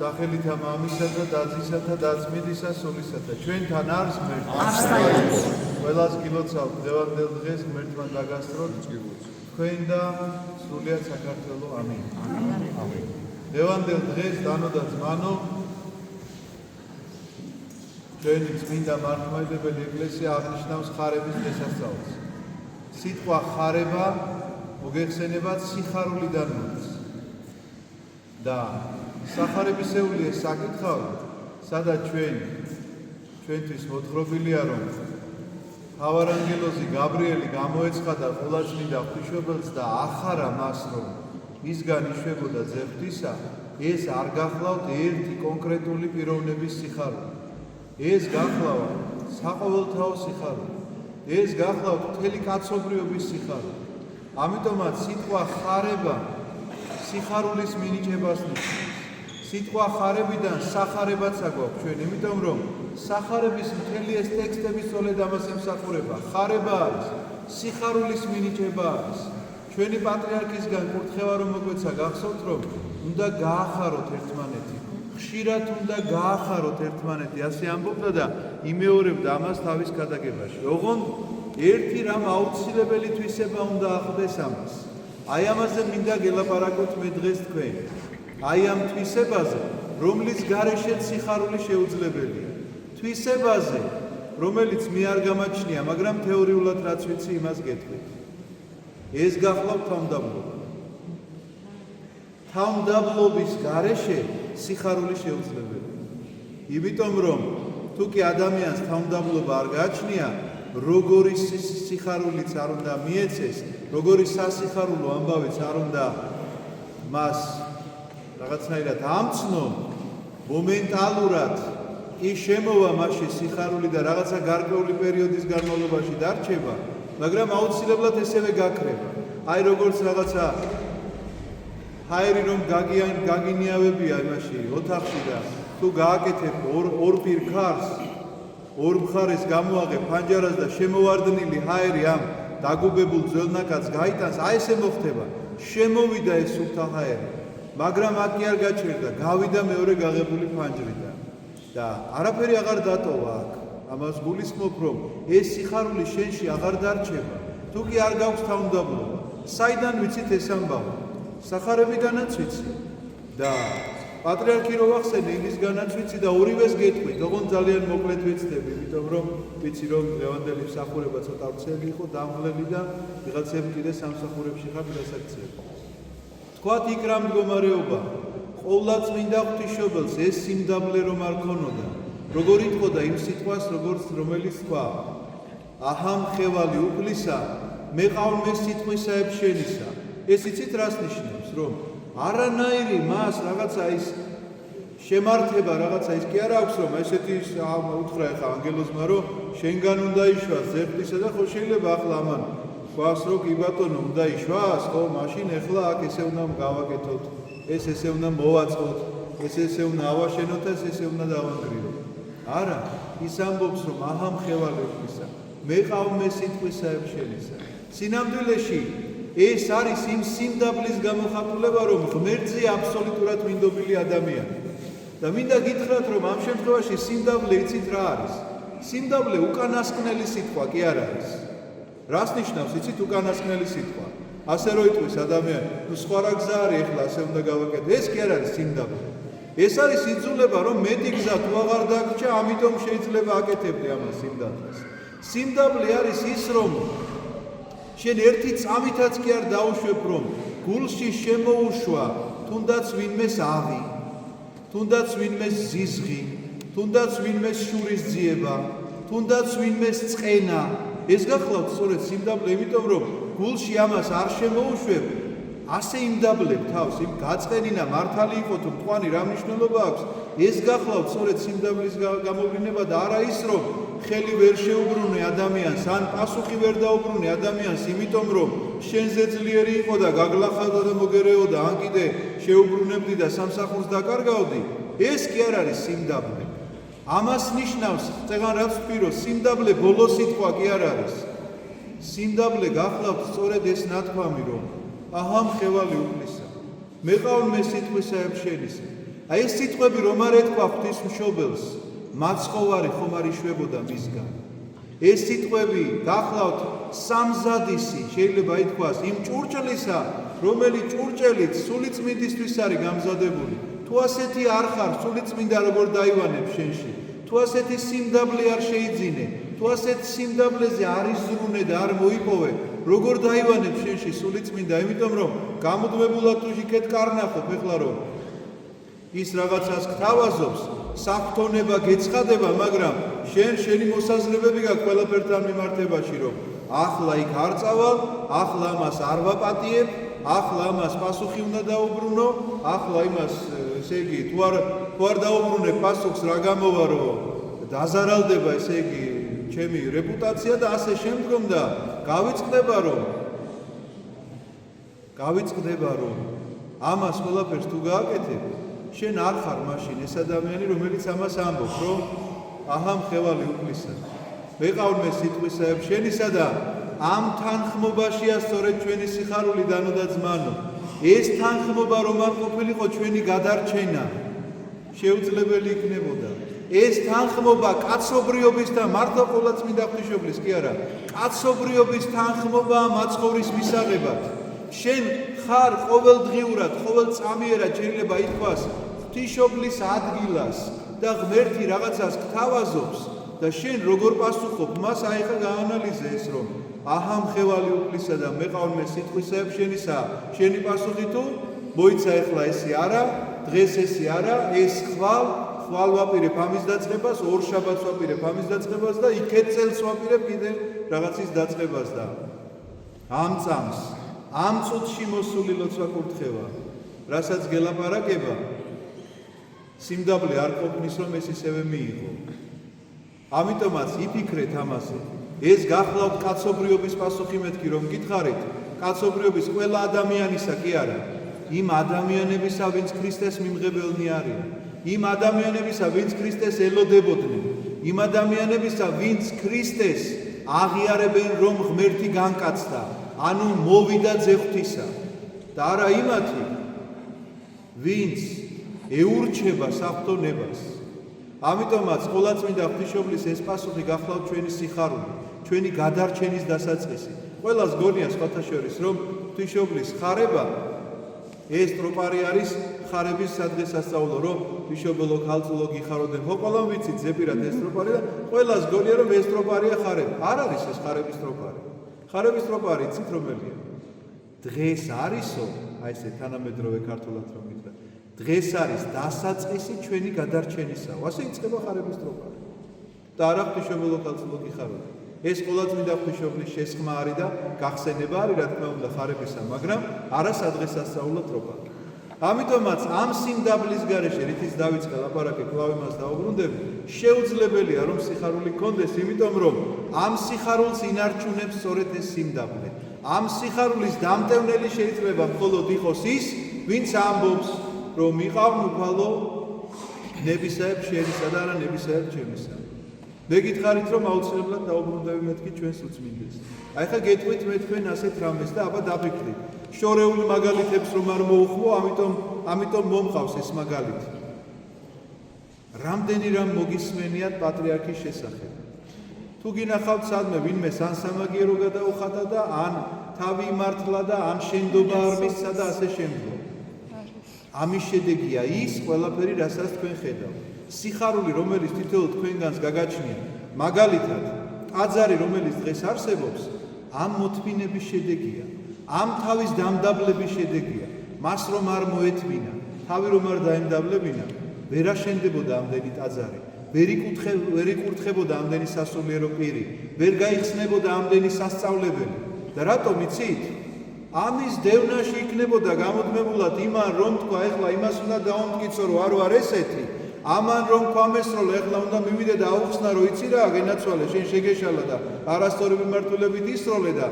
სახელითა მამისათა და ძისათა და ძმიდისა სულისათა ჩვენთან არის ღმერთი ყველას გილოცავთ დღევანდელ დღეს ღმერთთან დაგასწროთ თქვენ და სრულიად საქართველო ამინ დღევანდელ დღეს დანო და ძმანო ჩვენი წმინდა მართლმადიდებელი ეკლესია აღნიშნავს ხარების დღესასწაულს სიტყვა ხარება მოგეხსენებათ სიხარულიდან მოდის და სახარებისეულია საკითხავი, სადაც ჩვენთვის მოთხრობილია, რომ მთავარანგელოზი გაბრიელი გამოეცხადა ყოლაწმინდა ღვთისმშობელს და ახარა მას, რომ მისგან იშვებოდა ძეხვთისა, ეს არ გახლავთ ერთი კონკრეტული პიროვნების სიხარული. ეს გახლავთ საყოველთაო სიხარული. ეს გახლავთ მთელი კაცობრიობის სიხარული. ამიტომაც სიტყვა ხარება სიხარულის მინიჭებას ნიშნავს. სიტყვა ხარებიდან სახარებაც აგვაქვს ჩვენ, იმიტომ რომ სახარების მთელი ეს ტექსტები სწორედ ამას ემსახურება. ხარება არის სიხარულის მინიჭება არის. ჩვენი პატრიარქისგან კურთხევა რომ მოგვეცა გახსოვთ რომ უნდა გაახაროთ ერთმანეთი. ხშირად უნდა გაახაროთ ერთმანეთი. ასე ამბობდა და იმეორებდა ამას თავის გადაგებაში. ოღონდ ერთი რამ აუცილებელი თვისება უნდა ახდეს ამას. აი ამაზე მინდა გელაპარაკოთ მე დღეს თქვენ. აი ამ თვისებაზე, რომლის გარეშეც სიხარული შეუძლებელია. თვისებაზე, რომელიც მე არ გამაჩნია, მაგრამ თეორიულად რაც ვიცი, იმას გეტყვით. ეს გახლავთ თავმდაბლობა. თავმდაბლობის გარეშე სიხარული შეუძლებელია. იმიტომ რომ თუ კი ადამიანს თავმდაბლობა არ გააჩნია, როგორი სიხარულიც არ უნდა მიეცეს, როგორი სასიხარულო ამბავიც არ უნდა მას რაღაცნაირად ამცნონ, მომენტალურად კი შემოვა მასში სიხარული და რაღაცა გარკვეული პერიოდის განმავლობაში დარჩება, მაგრამ აუცილებლად ესევე გაქრება. აი როგორც რაღაცა ჰაერი რომ გაგინიავებია იმაში ოთახში და თუ გააკეთებ ორ პირქარს ორ მხარეს გამოაღებ ფანჯარას და შემოვარდნილი ჰაერი ამ დაგუბებულ ძველნაკადს გაიტანს, აი ესე მოხდება. შემოვიდა ეს სუფთა ჰაერი, მაგრამ აქ კი არ გაჩერდა, გავიდა მეორე გაღებული ფანჯრიდან და არაფერი აღარ დატოვა აქ. ამას გულისხმობ, რომ ეს სიხარული შენში აღარ დარჩება, თუ კი არ გაქვს თავმდაბლობა. საიდან ვიცით ეს ამბავი? სახარებიდანაც ვიცი და პატრიარქი რო ვახსენე, იმისგანაც ვიცი და ორივეს გეტყვით, ოღონდ ძალიან მოკლედ ვეცდები, იმიტომ რომ ვიცი რომ დღევანდელი მსახურება ცოტა ვრცელი იყო, დამღლელი და ვიღაცები კიდე სამსახურებში ხართ დასაქცევი. თქვათ იქ რა მდგომარეობა, ყოლაწმინდა ღვთისმშობელს ეს სიმდაბლე რომ არ ქონოდა, როგორ იტყოდა იმ სიტყვას, რომელიც თქვა, აჰამ ხევალი უფლისა, მეყავლმე სიტყვისა ეფშენისა. ეს იცით რას ნიშნავს, რომ არანაირი მას რაღაცა ის შემართება რაღაცა ის კი არ აქვს რომ ესეთი უთხრა ეხა ანგელოზმა რომ შენგან უნდა იშვას ზეპტისა და ხო შეიძლება ახლა ამან ქვას რომ კი ბატონო უნდა იშვას ხო მაშინ ეხლა აქ ესე უნდა გავაკეთოთ ეს ესე უნდა მოვაწყოთ ეს ესე უნდა ავაშენოთ ეს ესე უნდა დავანგრიოთ არა ის ამბობს რომ აჰამ ხევალი უფლისა მეყავმე სიტყვისა ეფშენისა სინამდვილეში ეს არის იმ სიმდაბლის გამოხატულება, რომ ღმერთზე აბსოლუტურად მინდობილი ადამიანი. და მინდა გითხრათ, რომ ამ შემთხვევაში სიმდაბლე იცით რა არის? სიმდაბლე უკანასკნელი სიტყვა კი არ არის. რას ნიშნავს იცით უკანასკნელი სიტყვა? ასე რომ იტყვის ადამიანი, ნუ სხვა რა გზა არის ახლა ასე უნდა გავაკეთო. ეს კი არ არის სიმდაბლე. ეს არის იძულება, რომ მეტი გზა თუ აღარ დაგჭა, ამიტომ შეიძლება აკეთებდე ამას სიმდაბლეს. სიმდაბლე არის ის, რომ შენ ერთი წამითაც კი არ დაუშვებ, რომ გულში შემოუშვა თუნდაც ვინმეს ავი, თუნდაც ვინმეს ზიზღი, თუნდაც ვინმეს შურისძიება, თუნდაც ვინმეს წყენა. ეს გახლავთ სწორედ სიმდაბლე, იმიტომ რომ გულში ამას არ შემოუშვებ, ასე იმდაბლებ თავს, იმ გაწყენინა მართალი იყო თუ მწვანი რა მნიშვნელობა აქვს, ეს გახლავთ სწორედ სიმდაბლის გამოვლენა და არა ის, რომ ხელი ვერ შეუბრუნე ადამიანს, ან პასუხი ვერ დაუბრუნე ადამიანს, იმიტომ რომ შენზე ძლიერი იყო და გაგლახავდა და მოგერეოდა, ან კიდე შეუბრუნებდი და სამსახურს დაკარგავდი, ეს კი არ არის სიმდაბლე. ამას ნიშნავს, წეგან რაც ვთქვირო, სიმდაბლე ბოლო სიტყვა კი არ არის. სიმდაბლე გახლავთ სწორედ ეს ნათქვამი, რომ აჰამ ხევალი უფლისა, მეყავლმე სიტყვისა ეფშენისა. აი ეს სიტყვები რომ არ ეთქვა ღვთისმშობელს, მაცხოვარი ხომ არ იშვებოდა მისგან. ეს სიტყვები გახლავთ სამზადისი, შეიძლება ითქვას, იმ ჭურჭლისა, რომელიც ჭურჭელით სულიწმინდისთვის არის გამზადებული. თუ ასეთი არ ხარ, სულიწმინდა როგორ დაივანებ შენში? თუ ასეთი სიმდაბლე არ შეიძინე, თუ ასეთ სიმდაბლეზე არ იზრუნე და არ მოიპოვე, როგორ დაივანებ შენში სულიწმინდა? იმიტომ რომ გამუდმებულად თუ იქეთ კარნახობ ეხლა რომ ის რაღაცას გთავაზობს, საფრთხონება გეცხადება, მაგრამ შენი მოსაზრებები გაქვს ყველაფერთან მიმართებაში, რომ ახლა იქ არ წავალ, ახლა ამას არ ვაპატიებ, ახლა ამას პასუხი უნდა დაუბრუნო, ახლა იმას, ესე იგი, თუ არ დაუბრუნებ პასუხს, რა გამოვა, რომ დაზარალდება, ესე იგი, ჩემი რეპუტაცია და ასე შემდგომ და გავიწყდება, რომ ამას ყველაფერს თუ გააკეთებ, შენ არ ხარ მაშინ ეს ადამიანი, რომელიც ამას ამბობს, რომ აჰა მხევალი უფლისა. ვეყავნე სიტყვისაებ შენისა და ამ თანხმობაშია სწორედ ჩვენი სიხარული დანო და ძმანო. ეს თანხმობა რომ არ ყოფილიყო ჩვენი გადარჩენა შეუძლებელი იქნებოდა. ეს თანხმობა კაცობრიობის და მართლა ყოვლადწმინდა ღვთისმშობლის კი არა, კაცობრიობის თანხმობაა მაცხოვრის მისაღებად. შენ ხარ ყოველდღიურად, ყოველწამიერად შეიძლება ითქვას ღვთისმშობლის ადგილას და ღმერთი რაღაცას გთავაზობს და შენ როგორ პასუხობ მას? აი ხა გაანალიზე ეს რომ აჰა მხევალი უფლისა და მეყავნე სიტყვისაებ შენისა, შენი პასუხი თუ მოიცა ეხლა ესი არა, დღეს ესი არა, ეს ხვალ ვაპირებ ამის დაწყებას, ორ შაბათს ვაპირებ ამის დაწყებას და იქეთ წელს ვაპირებ კიდე რაღაცის დაწყებას და ამ წამს, ამ წუთში მოსული ლოცვა კურთხევა, რასაც გელაპარაკება, სიმდაბლე არ ყოფნის რომ ეს ისევე მიიღო. ამიტომაც იფიქრეთ ამაზე. ეს გახლავთ კაცობრიობის პასუხი მეთქი რომ გითხარით, კაცობრიობის ყველა ადამიანისა კი არა, იმ ადამიანებისა, ვინც ქრისტეს მიმღებელნი არიან, იმ ადამიანებისა, ვინც ქრისტეს ელოდებოდნენ, იმ ადამიანებისა, ვინც ქრისტეს აღიარებენ რომ ღმერთი განკაცდა, ანუ მოვიდა ძეღვთისა და არა იმათი, ვინც ეურჩება საფრთხონებას. ამიტომაც ყოვლადწმინდა ღვთისმშობლის ეს პასუხი გახლავთ ჩვენი სიხარული, ჩვენი გადარჩენის დასაწყისი. ყველას გონია სხვათა შორის რომ ღვთისმშობლის ხარება ეს ტროპარი არის ხარების სადღესასწაულო, რომ ღვთისმშობელო ქალწულო გიხაროდენ. ხო, ყველამ ვიცით ზეპირად ეს ტროპარი და ყველას გონია რომ ეს ტროპარია ხარება. არ არის ეს ხარების ტროპარი. ხარების ტროპარი იცით რომელია? დღეს არისო, აი ესე თანამედროვე ქართულად რომ გითხრათ, დღეს არის დასაწყისი ჩვენი გადარჩენისაო. ასე იწყება ხარების ტროპარი. და არა ღვთისმშობელო ქალწულო გიხაროდენ. ეს ყოვლადწმინდა ღვთისმშობლის შესხმა არის და გახსენება არის, რა თქმა უნდა, ხარებისა, მაგრამ არა სადღესასწაულო ტროპარი. ამიტომაც ამ სიმდაბლის გარეშე, რითიც დავიწყე ლაპარაკი, კვლავ იმას დავუბრუნდები, შეუძლებელია რომ სიხარული გქონდეს, იმიტომ რომ ამ სიხარულს ინარჩუნებს სწორედ ეს სიმდაბლე. ამ სიხარულის დამტევნელი შეიძლება მხოლოდ იყოს ის, ვინც ამბობს, რომ მიყავ უფალო ნებისაებ შენისა და არა ნებისაებ ჩემისა. მე გითხარით რომ აუცილებლად დაუბრუნდები მეთქი ჩვენს უწმინდეს. აი ხა გეტყვით მე თქვენ ასეთ რამეს და აბა დაფიქრით. შორეული მაგალითებს რომ არ მოუხმო, ამიტომ მომყავს ეს მაგალითი. რამდენი რამ მოგისმენიათ პატრიარქის შესახებ. თუ გინახავთ სადმე ვინმე ან სამაგიერო გადაუხადა და ან თავი იმართლა და ან შენდობა არ მისცა და ასე შემდგომ. ამის შედეგია ის ყველაფერი, რასაც თქვენ ხედავთ. სიხარული, რომელიც თითოეულ თქვენგანს გაგაჩნია, მაგალითად, ტაძარი, რომელიც დღეს არსებობს, ამ მოთმინების შედეგია, ამ თავის დამდაბლების შედეგია. მას რომ არ მოეთმინა, თავი რომ არ დაემდაბლებინა, ვერ აშენდებოდა ამდენი ტაძარი, ვერ იკურთხებოდა ამდენი სასულიერო პირი, ვერ გაიხსნებოდა ამდენი სასწავლებელი. და რატომ იცით? ამის დევნაში იქნებოდა გამუდმებულად იმან რომ თქვა, ეხლა იმას უნდა დაუმტკიცო, რომ არ ვარ ესეთი. ამან რომ ქვამესროლე, ეხლა უნდა მივიდე და აუხსნა, რომ იცი რა, გენაცვალე, შენ შეგეშალა და არასწორი მიმართულებით ისროლე და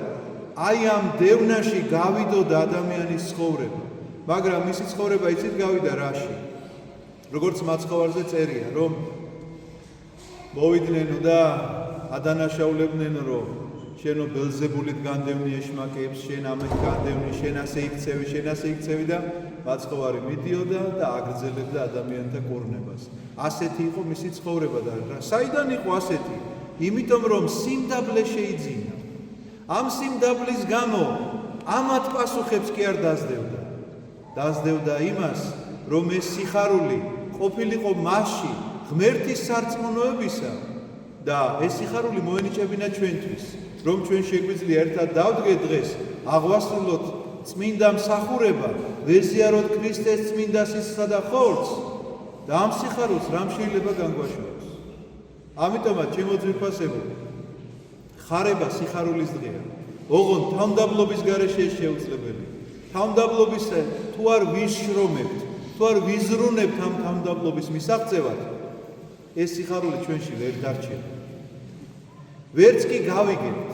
აი ამ დევნაში გავიდოდა ადამიანის ცხოვრება. მაგრამ მისი ცხოვრება იცით გავიდა რაში? როგორც მაცხოვარზე წერია, რომ მოვიდნენ და ადანაშაულებდნენ, რომ შენო ბელზებულით განდევნი ეშმაკებს, შენ ამით განდევნი, შენ ასე იქცევი და მაცხოვარი მიდიოდა და აგრძელებდა ადამიანთა კურნებას. ასეთი იყო მისი ცხოვრება და საიდან იყო ასეთი? იმიტომ რომ სიმდაბლე შეიძინა. ამ სიმდაბლის გამო ამათ პასუხებს კი არ დაძდევდა. დაძდევდა იმას, რომ ეს სიხარული ყოფილიყო მასში ღმერთის სარწმუნოებისა და ეს სიხარული მოენიჭებინა ჩვენთვის, რომ ჩვენ შეგვიძლია ერთად დავდგეთ დღეს, აღვასრულოთ წმინდა მსახურება, ვეზიაროთ ქრისტეს წმინდა სისხლსა და ხორცს და ამ სიხარულს რამ შეიძლება განგვაშოროს. ამიტომაც ჩემო ძვირფასებო, ხარება სიხარულის დღეა. ოღონდ თავმდაბლობის გარეშე შეუძლებელი. თავმდაბლობის თუ არ ვიშრომებთ, თუ არ ვიზრუნებთ ამ თავმდაბლობის მისაღწევად, ეს სიხარული ჩვენში ვერ დარჩება. ვერც კი გავიგებთ,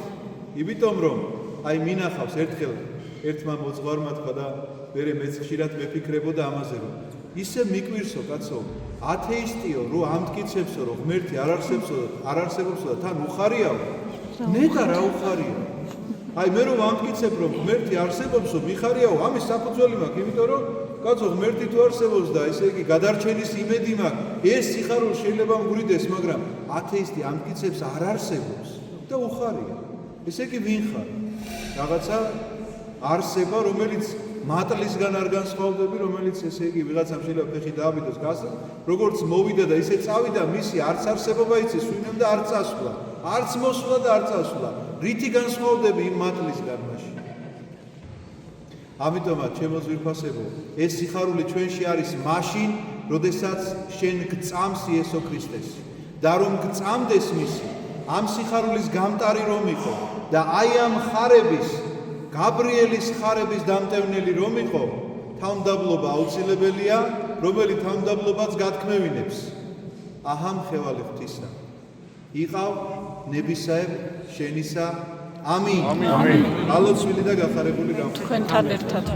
იმიტომ რომ აი მინახავს ერთხელ ერთმა მოძღვარმა თქვა და მერე მეც ხშირად მეფიქრებოდა ამაზე, რომ ისე მიკვირსო კაცო, ათეისტიო, რო ამტკიცებსო, რომ ღმერთი არ არსებობსო და თან უხარიაო, ნეტა რა უხარია. აი მე რომ ამტკიცებ, რომ ღმერთი არსებობსო, მიხარიაო, ამის საფუძველი მაქვს, იმიტომ რომ კაცო ღმერთი თუ არსებობს და ესე იგი გადარჩენის იმედი მაქვს, ეს სიხარული შეიძლება მგვრიდეს, მაგრამ ათეისტი ამტკიცებს არ არსებობს და უხარია. ესე იგი ვინ ხარ? რაღაცა არსება, რომელიც მატლისგან არ განსხვავდები, რომელიც ესე იგი ვიღაცამ შეიძლება ფეხი დააბიდოს გასა, როგორც მოვიდა და ისე წავიდა, მისი არც არსებობა იცის, ვინმე და არ წასვლა, არც მოსვლა და არ წასვლა. რითი განსხვავდები იმ მატლისგან მაშინ? ამიტომაც ჩემო ძვირფასებო, ეს სიხარული ჩვენში არის მაშინ, როდესაც შენ გწამს იესო ქრისტეს. და რომ გწამდეს მისი, ამ სიხარულის გამტარი რომ იყო და აი ამ ხარების გაბრიელის ხარების დამტევნელი რომ იყო, თავმდაბლობა აუცილებელია, რომელიც თავმდაბლობაც გათქმევინებს. აჰა მხევალი ღვთისა. იყავ ნებისაებ შენისა. ამინ. ალოცვილი და გახარებული გამხდარიყო. თქვენთან ერთად.